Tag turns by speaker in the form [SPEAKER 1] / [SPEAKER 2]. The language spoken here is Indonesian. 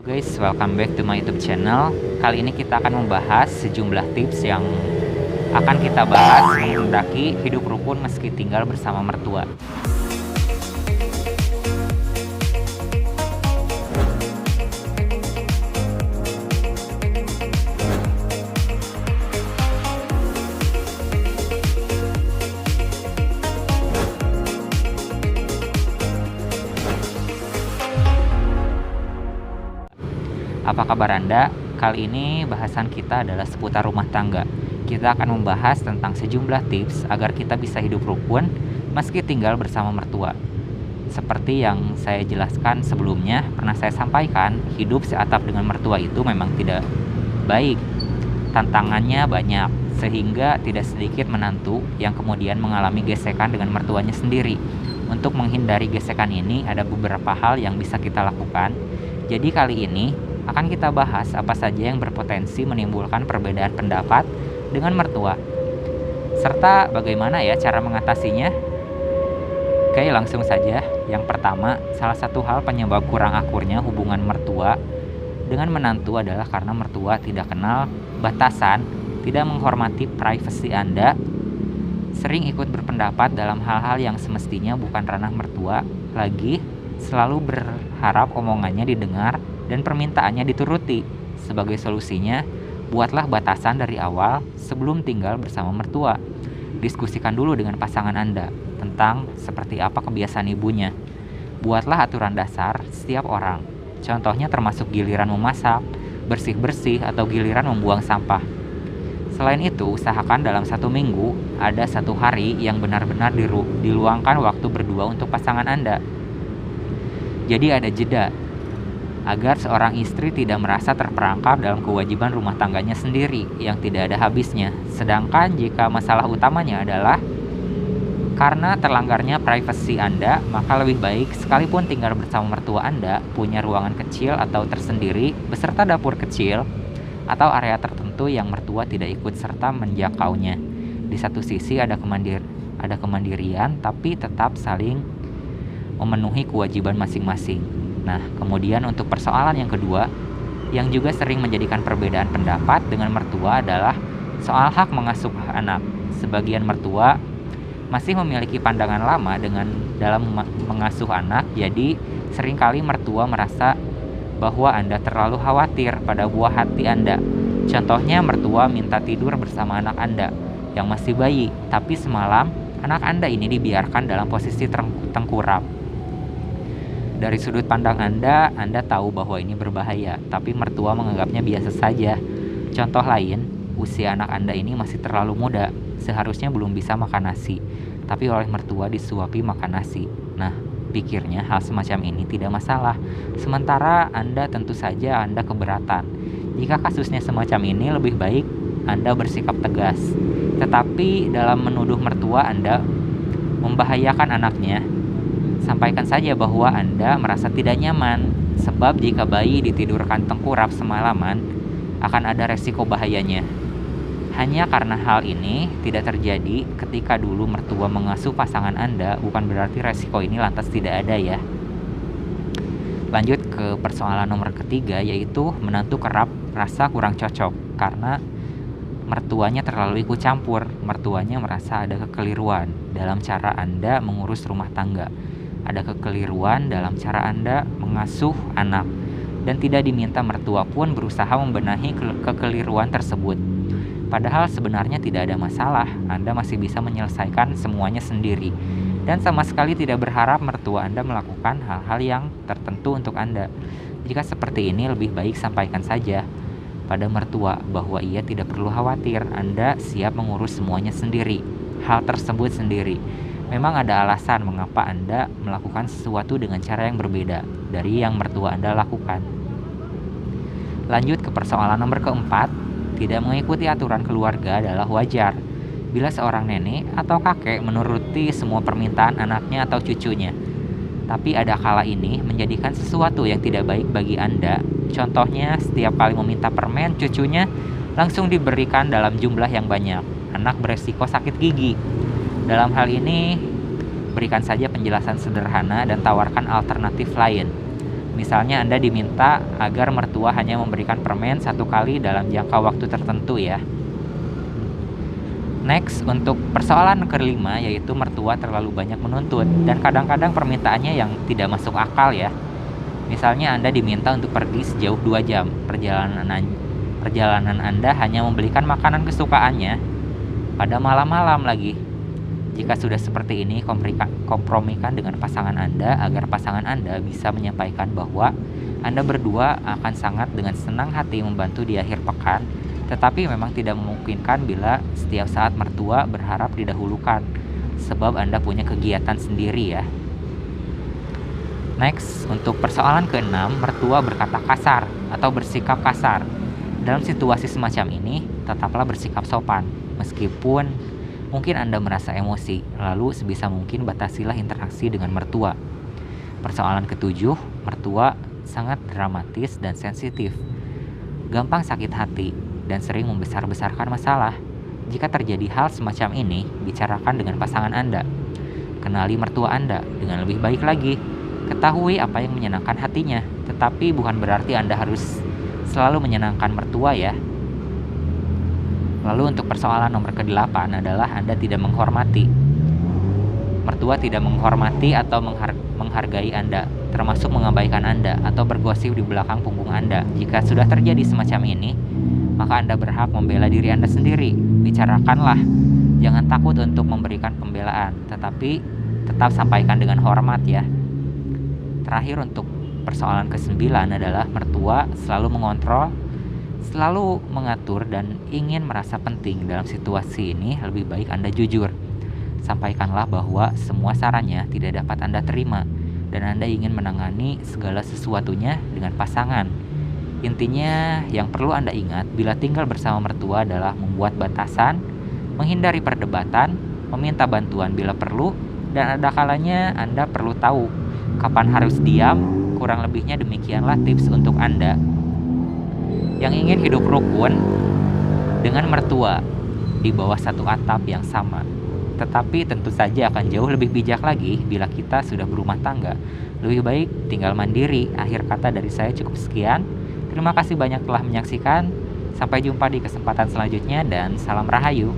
[SPEAKER 1] Guys, welcome back to my YouTube channel. Kali ini kita akan membahas sejumlah tips yang akan kita bahas mendaki hidup rukun meski tinggal bersama mertua. Apa kabar Anda? Kali ini bahasan kita adalah seputar rumah tangga. Kita akan membahas tentang sejumlah tips agar kita bisa hidup rukun meski tinggal bersama mertua. Seperti yang saya jelaskan sebelumnya, pernah saya sampaikan, hidup seatap dengan mertua itu memang tidak baik. Tantangannya banyak, sehingga tidak sedikit menantu yang kemudian mengalami gesekan dengan mertuanya sendiri. Untuk menghindari gesekan ini, ada beberapa hal yang bisa kita lakukan. Jadi kali ini akan kita bahas apa saja yang berpotensi menimbulkan perbedaan pendapat dengan mertua, serta bagaimana ya cara mengatasinya. Oke, langsung saja. Yang pertama, salah satu hal penyebab kurang akurnya hubungan mertua dengan menantu adalah karena mertua tidak kenal batasan, tidak menghormati privasi Anda, sering ikut berpendapat dalam hal-hal yang semestinya bukan ranah mertua, lagi selalu berharap omongannya didengar dan permintaannya dituruti. Sebagai solusinya, buatlah batasan dari awal sebelum tinggal bersama mertua. Diskusikan dulu dengan pasangan Anda tentang seperti apa kebiasaan ibunya. Buatlah aturan dasar setiap orang. Contohnya termasuk giliran memasak, bersih-bersih, atau giliran membuang sampah. Selain itu, usahakan dalam 1 minggu ada 1 hari yang benar-benar diluangkan waktu berdua untuk pasangan Anda. Jadi ada jeda, agar seorang istri tidak merasa terperangkap dalam kewajiban rumah tangganya sendiri yang tidak ada habisnya. Sedangkan jika masalah utamanya adalah karena terlanggarnya privasi Anda, maka lebih baik sekalipun tinggal bersama mertua Anda punya ruangan kecil atau tersendiri beserta dapur kecil atau area tertentu yang mertua tidak ikut serta menjangkaunya. Di satu sisi ada kemandirian, tapi tetap saling memenuhi kewajiban masing-masing. Nah, kemudian untuk persoalan yang kedua, yang juga sering menjadikan perbedaan pendapat dengan mertua adalah soal hak mengasuh anak. Sebagian mertua masih memiliki pandangan lama dalam mengasuh anak, jadi seringkali mertua merasa bahwa Anda terlalu khawatir pada buah hati Anda. Contohnya, mertua minta tidur bersama anak Anda yang masih bayi, tapi semalam anak Anda ini dibiarkan dalam posisi tengkurap. Dari sudut pandang Anda tahu bahwa ini berbahaya, tapi mertua menganggapnya biasa saja. Contoh lain, usia anak Anda ini masih terlalu muda, seharusnya belum bisa makan nasi, tapi oleh mertua disuapi makan nasi. Nah, pikirnya hal semacam ini tidak masalah, sementara Anda tentu saja Anda keberatan. Jika kasusnya semacam ini, lebih baik Anda bersikap tegas. Tetapi dalam menuduh mertua Anda membahayakan anaknya, sampaikan saja bahwa Anda merasa tidak nyaman, sebab jika bayi ditidurkan tengkurap semalaman, akan ada resiko bahayanya. Hanya karena hal ini tidak terjadi ketika dulu mertua mengasuh pasangan Anda, bukan berarti resiko ini lantas tidak ada ya. Lanjut ke persoalan nomor ketiga, yaitu menantu kerap merasa kurang cocok karena mertuanya terlalu ikut campur. Mertuanya merasa ada kekeliruan dalam cara Anda mengurus rumah tangga. Ada kekeliruan dalam cara Anda mengasuh anak, dan tidak diminta mertua pun berusaha membenahi kekeliruan tersebut. Padahal sebenarnya tidak ada masalah, Anda masih bisa menyelesaikan semuanya sendiri, dan sama sekali tidak berharap mertua Anda melakukan hal-hal yang tertentu untuk Anda. Jika seperti ini, lebih baik sampaikan saja pada mertua bahwa ia tidak perlu khawatir, Anda siap mengurus semuanya sendiri, hal tersebut sendiri. Memang ada alasan mengapa Anda melakukan sesuatu dengan cara yang berbeda dari yang mertua Anda lakukan. Lanjut ke persoalan nomor keempat, tidak mengikuti aturan keluarga adalah wajar. Bila seorang nenek atau kakek menuruti semua permintaan anaknya atau cucunya, tapi ada kala ini menjadikan sesuatu yang tidak baik bagi Anda. Contohnya, setiap kali meminta permen, cucunya langsung diberikan dalam jumlah yang banyak. Anak beresiko sakit gigi. Dalam hal ini, berikan saja penjelasan sederhana dan tawarkan alternatif lain. Misalnya Anda diminta agar mertua hanya memberikan permen 1 kali dalam jangka waktu tertentu ya. Next, untuk persoalan kelima yaitu mertua terlalu banyak menuntut dan kadang-kadang permintaannya yang tidak masuk akal ya. Misalnya Anda diminta untuk pergi sejauh 2 jam. Perjalanan Anda hanya membelikan makanan kesukaannya pada malam-malam lagi. Jika sudah seperti ini, kompromikan dengan pasangan Anda agar pasangan Anda bisa menyampaikan bahwa Anda berdua akan sangat dengan senang hati membantu di akhir pekan, tetapi memang tidak memungkinkan bila setiap saat mertua berharap didahulukan, sebab Anda punya kegiatan sendiri ya. Next, untuk persoalan keenam, mertua berkata kasar atau bersikap kasar. Dalam situasi semacam ini, tetaplah bersikap sopan, meskipun mungkin Anda merasa emosi, lalu sebisa mungkin batasilah interaksi dengan mertua. Persoalan ketujuh, mertua sangat dramatis dan sensitif, gampang sakit hati, dan sering membesar-besarkan masalah. Jika terjadi hal semacam ini, bicarakan dengan pasangan Anda. Kenali mertua Anda dengan lebih baik lagi. Ketahui apa yang menyenangkan hatinya, tetapi bukan berarti Anda harus selalu menyenangkan mertua ya. Lalu untuk persoalan nomor ke-8 adalah Anda tidak menghormati. Mertua tidak menghormati atau menghargai Anda, termasuk mengabaikan Anda atau bergosip di belakang punggung Anda. Jika sudah terjadi semacam ini, maka Anda berhak membela diri Anda sendiri. Bicarakanlah. Jangan takut untuk memberikan pembelaan, tetapi tetap sampaikan dengan hormat ya. Terakhir untuk persoalan ke-9 adalah mertua selalu mengontrol, selalu mengatur dan ingin merasa penting. Dalam situasi ini lebih baik Anda jujur. Sampaikanlah bahwa semua sarannya tidak dapat Anda terima dan Anda ingin menangani segala sesuatunya dengan pasangan. Intinya yang perlu Anda ingat bila tinggal bersama mertua adalah membuat batasan, menghindari perdebatan, meminta bantuan bila perlu, dan ada kalanya Anda perlu tahu kapan harus diam. Kurang lebihnya demikianlah tips untuk Anda yang ingin hidup rukun dengan mertua di bawah satu atap yang sama. Tetapi tentu saja akan jauh lebih bijak lagi bila kita sudah berumah tangga. Lebih baik tinggal mandiri. Akhir kata dari saya cukup sekian. Terima kasih banyak telah menyaksikan. Sampai jumpa di kesempatan selanjutnya dan salam rahayu.